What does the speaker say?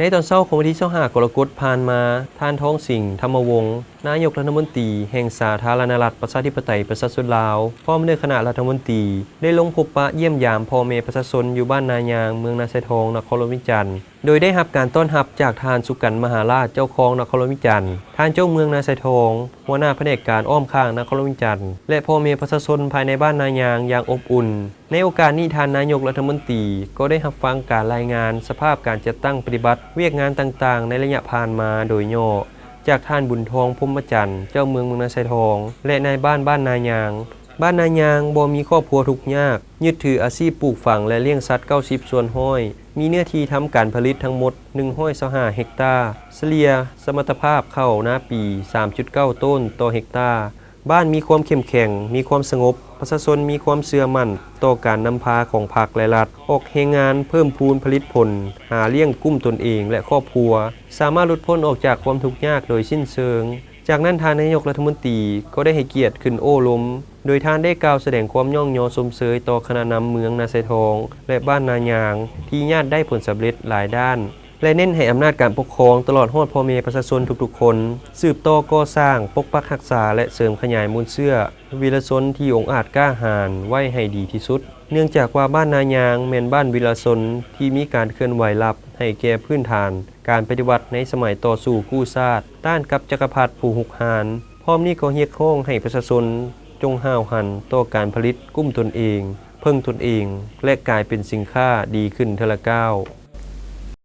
ในตอนเช้าของวันที่25กรกฎาคมผ่านมาท่านท้องสิงห์ธรรมวงศ์นายกรัฐมนตรีแห่งสาธารณรัฐประชาธิปไตยประชาชนลาวพร้อมด้วยคณะรัฐมนตรีได้ลงพบปะเยี่ยมยามพ่อแม่ประชาชนอยู่บ้านนายางเมืองนาไซทองนครวิจันทร์โดยได้รับการต้อนรับจากทานสุกันมหาราชเจ้าของนครวิจันทร์ท่านเจ้าเมืองนาไซทองหัวหน้าแผนกการอ้อมข้างนครวิจันทร์และพ่อแม่ประชาชนภายในบ้านนายางอย่างอบอุ่นในโอกาสนี้ท่านนายกรัฐมนตรีก็ได้รับฟังการรายงานสภาพการจัดตั้งปฏิบัติเวียกงานต่างๆในระยะผ่านมาโดยย่อจากท่านบุญทองพรหมจันทร์เจ้าเมืองนาไซทองและนายบ้านนายางบ้านนายางบ่มีครอบครัวทุกข์ยากยึดถืออาชีพปลูกฝังและเลี้ยงสัตว์90ส่วนห้อยมีเนื้อที่ทำการผลิตทั้งหมด125เฮกตาร์เฉลี่ยสมรรถภาพข้าวหน้าปี 3.9 ต้นต่อเฮกตาร์บ้านมีความเข้มแข็งมีความสงบประชาชนมีความเชื่อมั่นต่อการนำพาของภาคและรัฐออกแรงงานเพิ่มพูนผลิตผลหาเลี้ยงกุ้มตนเองและครอบครัวสามารถหลุดพ้นออกจากความทุกข์ยากโดยสิ้นเชิงจากนั้นท่านนายกรัฐมนตรีก็ได้ให้เกียรติขึ้นโอ้ล้มโดยท่านได้กล่าวแสดงความย่องยอสมเสยต่อคณะนำเมืองนาไซทองและบ้านนายางที่ญาติได้ผลสำเร็จหลายด้านและเน้นให้อำนาจการปกครองตลอดฮอดพ่อแม่ประชาชนทุกๆคนสืบต่อก่อสร้างปกปักรักษาและเสริมขยายมูลเชื่อวีรชนที่องอาจกล้าหาญไว้ให้ดีที่สุดเนื่องจากว่าบ้านนายางแม่นบ้านวีรชนที่มีการเคลื่อนไหวลับให้แก่พื้นฐานการปฏิวัติในสมัยต่อสู้กู้ชาติต้านกับจักรพรรดิผู้หุกหาญพร้อมนี้ก็เรียกร้องให้ประชาชนจงห้าวหันต่อการผลิตกุ้มตนเองเพิ่งตนเองและกลายเป็นสินค้าดีขึ้นเทอละก้าว